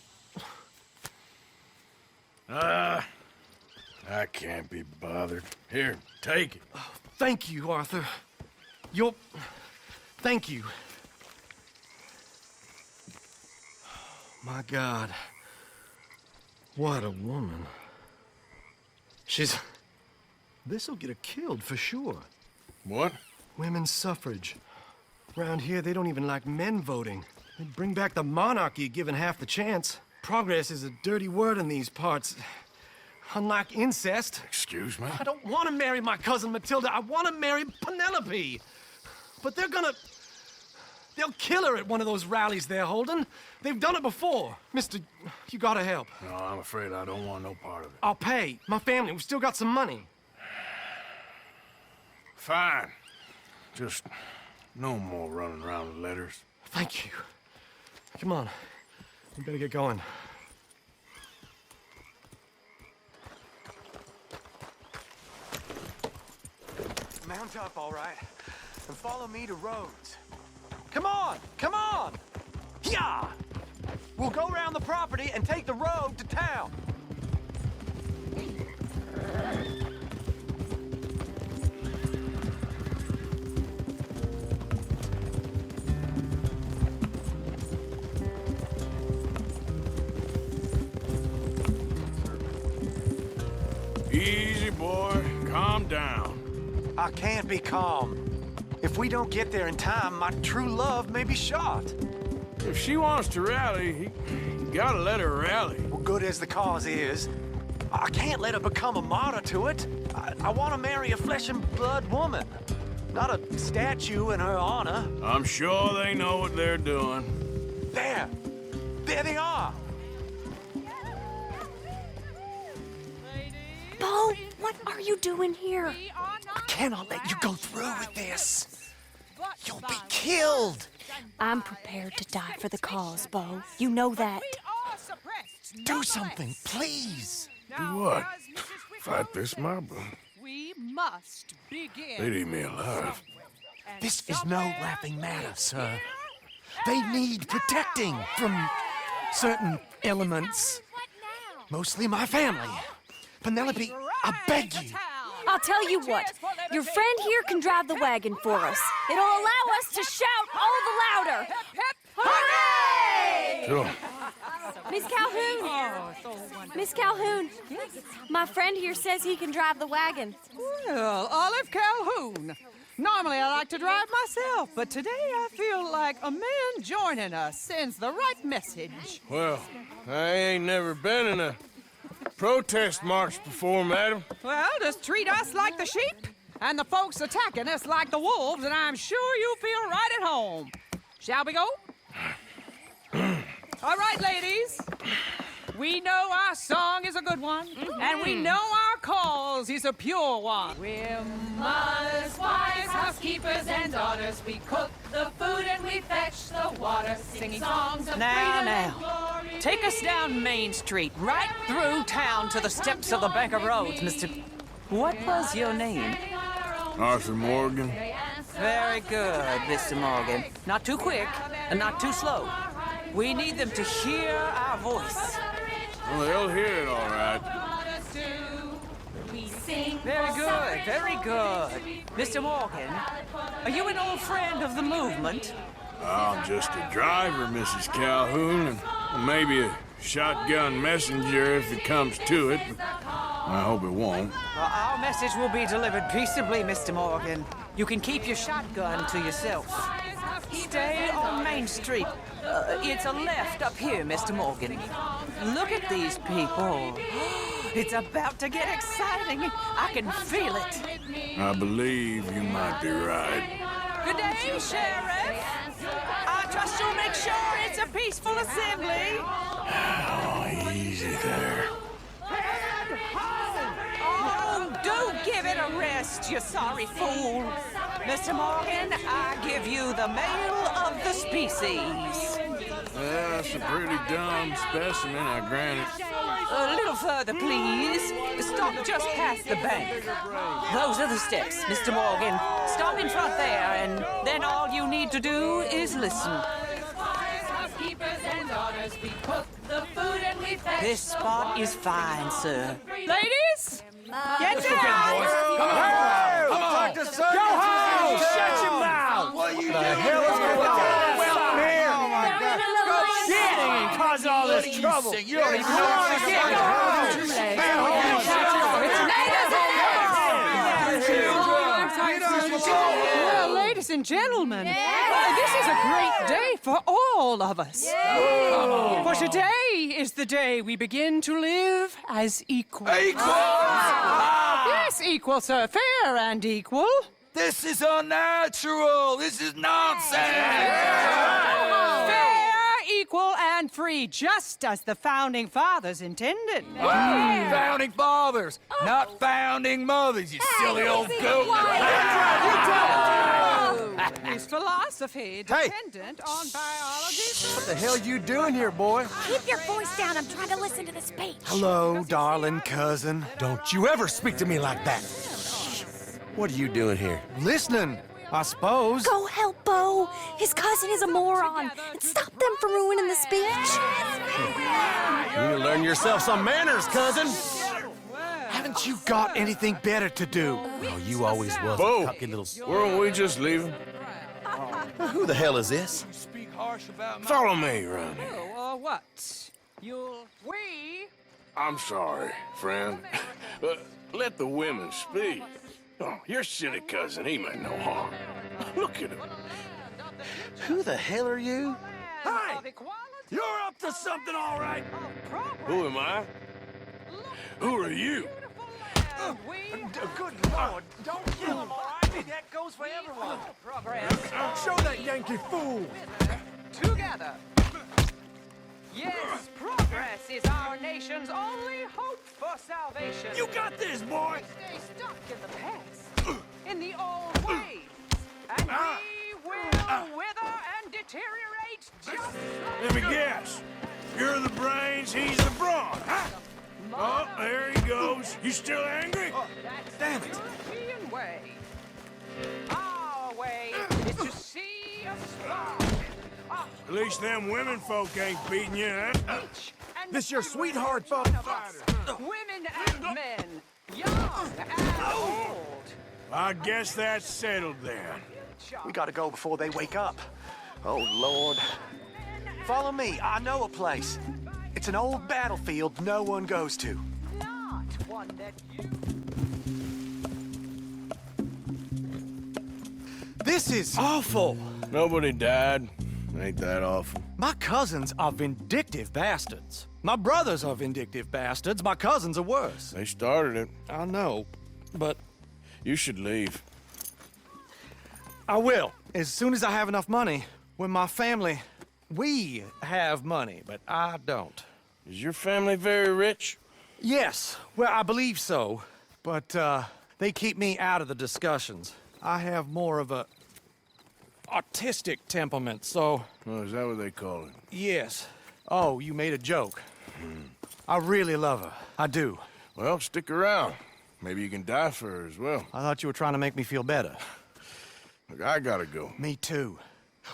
[SPEAKER 7] I can't be bothered. Here, take it.
[SPEAKER 14] Oh, thank you, Arthur. Thank you. My God. What a woman. This'll get her killed for sure.
[SPEAKER 7] What?
[SPEAKER 14] Women's suffrage. Around here, they don't even like men voting. They'd bring back the monarchy given half the chance. Progress is a dirty word in these parts. Unlike incest.
[SPEAKER 7] Excuse me?
[SPEAKER 14] I don't want to marry my cousin Matilda. I want to marry Penelope. But they'll kill her at one of those rallies they're holding. They've done it before. Mister, you gotta help.
[SPEAKER 7] No, I'm afraid I don't want no part of it.
[SPEAKER 14] I'll pay. My family, we've still got some money.
[SPEAKER 7] Fine. Just no more running around with letters.
[SPEAKER 14] Thank you. Come on. We better get going.
[SPEAKER 18] Mount up, all right, and follow me to Rhodes. Come on! Come on! Yeah! We'll go around the property and take the road to town.
[SPEAKER 7] Easy, boy. Calm down.
[SPEAKER 18] I can't be calm. If we don't get there in time, my true love may be shot.
[SPEAKER 7] If she wants to rally, you gotta let her rally.
[SPEAKER 18] Well, good as the cause is, I can't let her become a martyr to it. I want to marry a flesh and blood woman, not a statue in her honor.
[SPEAKER 7] I'm sure they know what they're doing.
[SPEAKER 18] There they are.
[SPEAKER 15] Bo, what are you doing here?
[SPEAKER 18] I cannot let you go through with this. You'll be killed.
[SPEAKER 15] I'm prepared to die for the cause, Bo. You know that.
[SPEAKER 18] Do something, please.
[SPEAKER 7] Do what? Fight this mob?
[SPEAKER 19] We must begin.
[SPEAKER 7] They'd eat me alive.
[SPEAKER 18] This is no laughing matter, sir. They need protecting from certain elements. Mostly my family. Penelope, I beg you.
[SPEAKER 15] I'll tell you what. Your friend here can drive the wagon for us. It'll allow us to shout all the louder. Hooray!
[SPEAKER 7] Sure.
[SPEAKER 15] Miss Calhoun. Miss Calhoun. My friend here says he can drive the wagon.
[SPEAKER 19] Well, Olive Calhoun. Normally I like to drive myself, but today I feel like a man joining us sends the right message.
[SPEAKER 7] Well, I ain't never been in a protest march before, madam.
[SPEAKER 19] Well, just treat us like the sheep, and the folks attacking us like the wolves, and I'm sure you feel right at home. Shall we go? All right, ladies. We know our song is a good one, and we know our cause is a pure one. We're mothers, wives, housekeepers, and daughters. We cook the food and we fetch the water, singing songs of freedom and glory.
[SPEAKER 20] Take us down Main Street, right through town to the steps of the Bank of Rhodes, Mr. What was your name?
[SPEAKER 7] Arthur Morgan.
[SPEAKER 20] Very good, Mr. Morgan. Not too quick and not too slow. We need them to hear our voice.
[SPEAKER 7] Well, they'll hear it all right.
[SPEAKER 20] Very good, very good. Mr. Morgan, are you an old friend of the movement?
[SPEAKER 7] I'm just a driver, Mrs. Calhoun, and maybe a shotgun messenger if it comes to it, but I hope it won't.
[SPEAKER 20] Well, our message will be delivered peaceably, Mr. Morgan. You can keep your shotgun to yourself. Stay on Main Street. It's a left up here, Mr. Morgan. Look at these people. It's about to get exciting. I can feel it.
[SPEAKER 7] I believe you might be right.
[SPEAKER 20] Good day, Sheriff. I trust you'll make sure it's a peaceful assembly.
[SPEAKER 7] Oh, easy there.
[SPEAKER 20] Oh, do give it a rest, you sorry fool. Mr. Morgan, I give you the male of the species.
[SPEAKER 7] That's a pretty dumb specimen, I grant it.
[SPEAKER 20] A little further, please. Stop just past the bank. Those are the steps, Mr. Morgan. Stop in front there, and then all you need to do is listen.
[SPEAKER 19] housekeepers and daughters. We cook the food and we fetch
[SPEAKER 20] This spot is fine, sir.
[SPEAKER 19] Ladies, get down!
[SPEAKER 3] Come on! Dr. Circus!
[SPEAKER 19] Go home!
[SPEAKER 3] Shut your mouth! What are you doing? The hell is going on? Here! Oh my God! Shit! And cause all this trouble. You don't even know what's going
[SPEAKER 19] Well, ladies and gentlemen, this is a great day for all of us. For today is the day we begin to live as equals. Yes, equal, sir. Fair and equal.
[SPEAKER 3] This is unnatural. This is nonsense.
[SPEAKER 19] Fair, equal, and free, just as the Founding Fathers intended.
[SPEAKER 3] Founding fathers, not founding mothers, you silly old goat.
[SPEAKER 19] Is philosophy dependent on biology?
[SPEAKER 14] What the hell you doing here, boy?
[SPEAKER 17] Keep your voice down. I'm trying to listen to the speech.
[SPEAKER 14] Hello, darling cousin. Don't you ever speak to me like that.
[SPEAKER 12] What are you doing here?
[SPEAKER 14] Listening, I suppose.
[SPEAKER 15] Go help Bo. His cousin is a moron. And stop them from ruining the speech.
[SPEAKER 14] You need to learn yourself some manners, cousin. Haven't you got anything better to do? Oh, you always was a cocky little...
[SPEAKER 7] Weren't we just leaving?
[SPEAKER 12] Who the hell is this?
[SPEAKER 7] Follow me around here.
[SPEAKER 19] What? We?
[SPEAKER 7] I'm sorry, friend. Let the women speak. Oh, your silly cousin, he meant no harm. Look at him.
[SPEAKER 12] Who the hell are you?
[SPEAKER 3] Hey! You're up to something, all right.
[SPEAKER 7] Who am I? Who are you?
[SPEAKER 14] Good Lord, don't kill him, all right? That goes for everyone. Show that Yankee fool.
[SPEAKER 19] Together. Yes, progress is our nation's only hope for salvation.
[SPEAKER 3] You got this, boy.
[SPEAKER 19] We stay stuck in the past, in the old ways, and we will wither and deteriorate just
[SPEAKER 7] Let me guess. You're the brains, he's the brawn, huh? Oh, there he goes. You still angry?
[SPEAKER 19] Damn it. European way. Our way is to see a spark.
[SPEAKER 7] At least them women folk ain't beating you, huh?
[SPEAKER 14] This your sweetheart, folks.
[SPEAKER 19] Women and men, young and old.
[SPEAKER 7] I guess that's settled then.
[SPEAKER 18] We gotta go before they wake up. Oh, Lord. Follow me. I know a place. It's an old battlefield no one goes to.
[SPEAKER 19] Not one that you...
[SPEAKER 14] This is awful.
[SPEAKER 7] Nobody died. Ain't that awful?
[SPEAKER 14] My cousins are vindictive bastards. My brothers are vindictive bastards. My cousins are worse.
[SPEAKER 7] They started it.
[SPEAKER 14] I know, but
[SPEAKER 7] You should leave.
[SPEAKER 14] I will, as soon as I have enough money. When my family, we have money, but I don't.
[SPEAKER 7] Is your family very rich?
[SPEAKER 14] Yes, well, I believe so. But, they keep me out of the discussions. I have more of a artistic temperament, so...
[SPEAKER 7] Oh, is that what they call it?
[SPEAKER 14] Yes. Oh, you made a joke. I really love her. I do.
[SPEAKER 7] Well, stick around. Maybe you can die for her as well.
[SPEAKER 14] I thought you were trying to make me feel better.
[SPEAKER 7] Look, I gotta go.
[SPEAKER 14] Me too.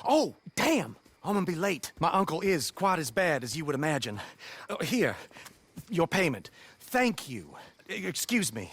[SPEAKER 14] Oh, damn! I'm gonna be late. My uncle is quite as bad as you would imagine. Here, your payment. Thank you. Excuse me.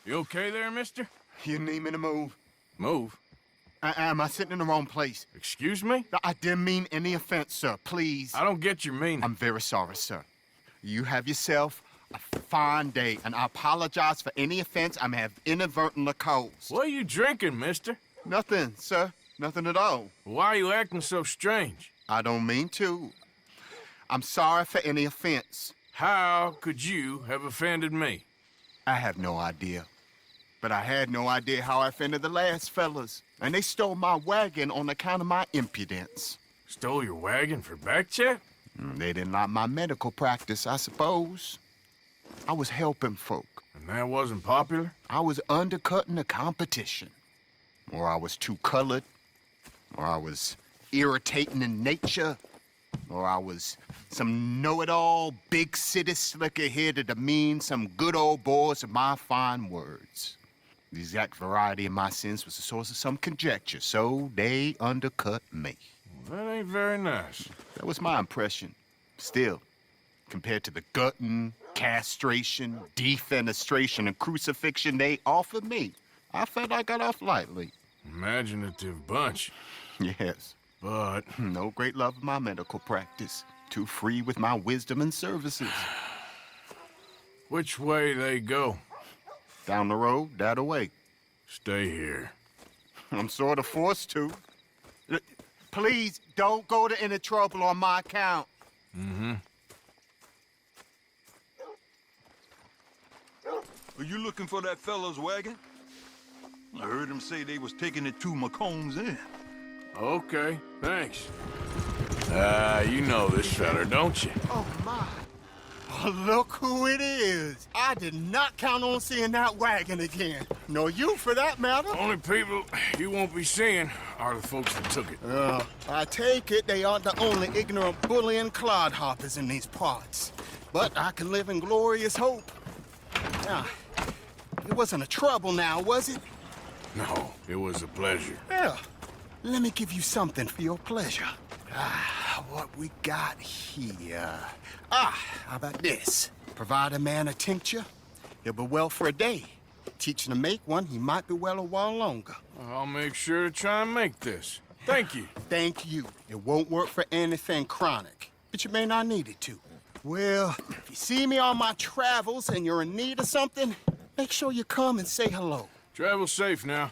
[SPEAKER 7] You okay there, mister?
[SPEAKER 10] You need me to move?
[SPEAKER 7] Move?
[SPEAKER 10] Am I sitting in the wrong place?
[SPEAKER 7] Excuse me?
[SPEAKER 10] I didn't mean any offense, sir. Please.
[SPEAKER 7] I don't get your meaning.
[SPEAKER 10] I'm very sorry, sir. You have yourself a fine day, and I apologize for any offense I may have inadvertently caused.
[SPEAKER 7] What are you drinking, mister?
[SPEAKER 10] Nothing, sir. Nothing at all.
[SPEAKER 7] Why are you acting so strange?
[SPEAKER 10] I don't mean to. I'm sorry for any offense.
[SPEAKER 7] How could you have offended me?
[SPEAKER 10] I have no idea. But I had no idea how I offended the last fellas. And they stole my wagon on account of my impudence.
[SPEAKER 7] Stole your wagon for back check?
[SPEAKER 10] They didn't like my medical practice, I suppose. I was helping folk.
[SPEAKER 7] And that wasn't popular?
[SPEAKER 10] I was undercutting the competition. Or I was too colored. Or I was irritating in nature. Or I was some know-it-all, big city slicker here to demean some good old boys of my fine words. The exact variety of my sins was the source of some conjecture, so they undercut me.
[SPEAKER 7] Well, that ain't very nice.
[SPEAKER 10] That was my impression. Still, compared to the gutting, castration, defenestration, and crucifixion they offered me, I felt I got off lightly.
[SPEAKER 7] Imaginative bunch.
[SPEAKER 10] Yes.
[SPEAKER 7] But
[SPEAKER 10] no great love of my medical practice. Too free with my wisdom and services.
[SPEAKER 7] Which way they go?
[SPEAKER 10] Down the road, that away.
[SPEAKER 7] Stay here.
[SPEAKER 10] I'm sort of forced to. Please, don't go to any trouble on my account.
[SPEAKER 7] Mm-hmm.
[SPEAKER 21] Are you looking for that fellow's wagon? I heard him say they was taking it to McComb's Inn.
[SPEAKER 7] Okay, thanks. You know this feller, don't you?
[SPEAKER 10] Oh, my. Oh, look who it is. I did not count on seeing that wagon again. Nor you, for that matter.
[SPEAKER 7] Only people you won't be seeing are the folks that took it.
[SPEAKER 10] I take it they aren't the only ignorant bullying clodhoppers in these parts. But I can live in glorious hope. It wasn't a trouble now, was it?
[SPEAKER 7] No, it was a pleasure.
[SPEAKER 10] Yeah. Let me give you something for your pleasure. What we got here? How about this? Provide a man a tincture, he'll be well for a day. Teach him to make one, he might be well a while longer.
[SPEAKER 7] I'll make sure to try and make this. Thank you.
[SPEAKER 10] Thank you. It won't work for anything chronic, but you may not need it to. Well, if you see me on my travels and you're in need of something, make sure you come and say hello.
[SPEAKER 7] Travel safe now.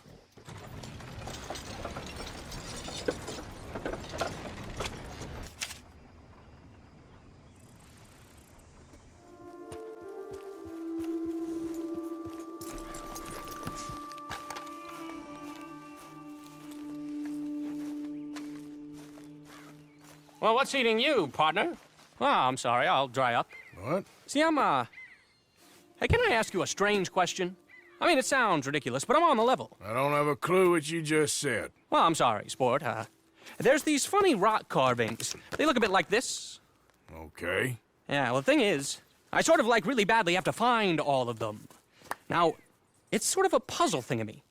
[SPEAKER 22] Well, what's eating you, partner? Oh, I'm sorry, I'll dry up.
[SPEAKER 7] What?
[SPEAKER 22] See, Hey, can I ask you a strange question? I mean, it sounds ridiculous, but I'm on the level.
[SPEAKER 7] I don't have a clue what you just said.
[SPEAKER 22] Well, I'm sorry, sport. There's these funny rock carvings. They look a bit like this.
[SPEAKER 7] Okay.
[SPEAKER 22] Yeah, well, the thing is, I sort of, really badly have to find all of them. Now, it's sort of a puzzle thingamy.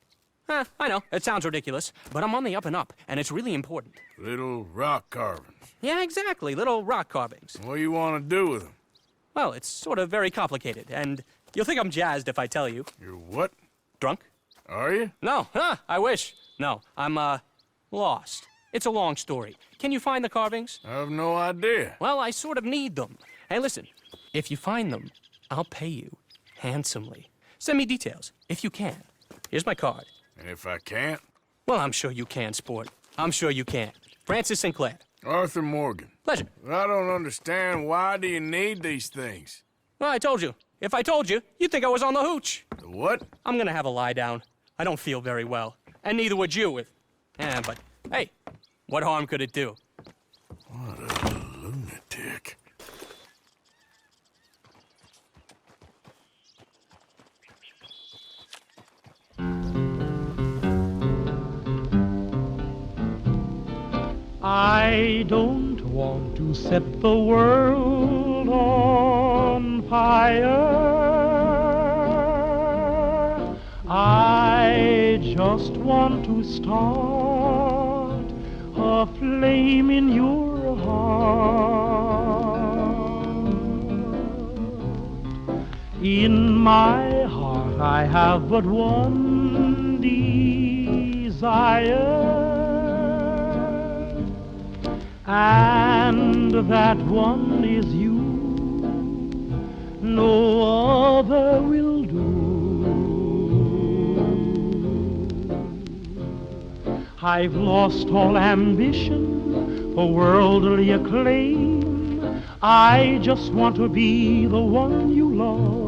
[SPEAKER 22] I know, it sounds ridiculous, but I'm on the up and up, and it's really important.
[SPEAKER 7] Little rock carvings.
[SPEAKER 22] Yeah, exactly, little rock carvings.
[SPEAKER 7] What do you want to do with them?
[SPEAKER 22] Well, it's sort of very complicated, and you'll think I'm jazzed if I tell you.
[SPEAKER 7] You're what?
[SPEAKER 22] Drunk?
[SPEAKER 7] Are you?
[SPEAKER 22] No, I wish. No, I'm, lost. It's a long story. Can you find the carvings?
[SPEAKER 7] I have no idea.
[SPEAKER 22] Well, I sort of need them. Hey, listen, if you find them, I'll pay you handsomely. Send me details, if you can. Here's my card.
[SPEAKER 7] And if I can't?
[SPEAKER 22] Well, I'm sure you can, sport. I'm sure you can. Francis Sinclair.
[SPEAKER 7] Arthur Morgan.
[SPEAKER 22] Pleasure.
[SPEAKER 7] I don't understand. Why do you need these things?
[SPEAKER 22] Well, I told you. If I told you, you'd think I was on the hooch.
[SPEAKER 7] The what?
[SPEAKER 22] I'm gonna have a lie down. I don't feel very well. And neither would you but, hey, what harm could it do?
[SPEAKER 7] What a lunatic.
[SPEAKER 1] I don't want to set the world on fire. I just want to start a flame in your heart. In my heart I have but one desire, and that one is you. No other will do. I've lost all ambition for worldly acclaim. I just want to be the one you love.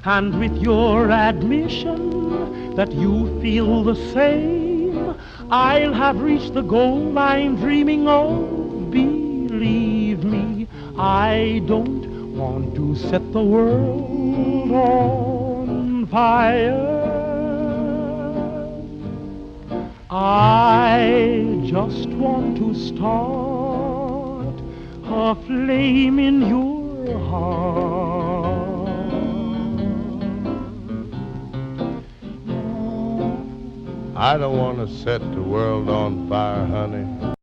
[SPEAKER 1] And with your admission that you feel the same, I'll have reached the goal I'm dreaming of. Believe me, I don't want to set the world on fire. I just want to start a flame in your heart.
[SPEAKER 2] I don't want to set the world on fire, honey.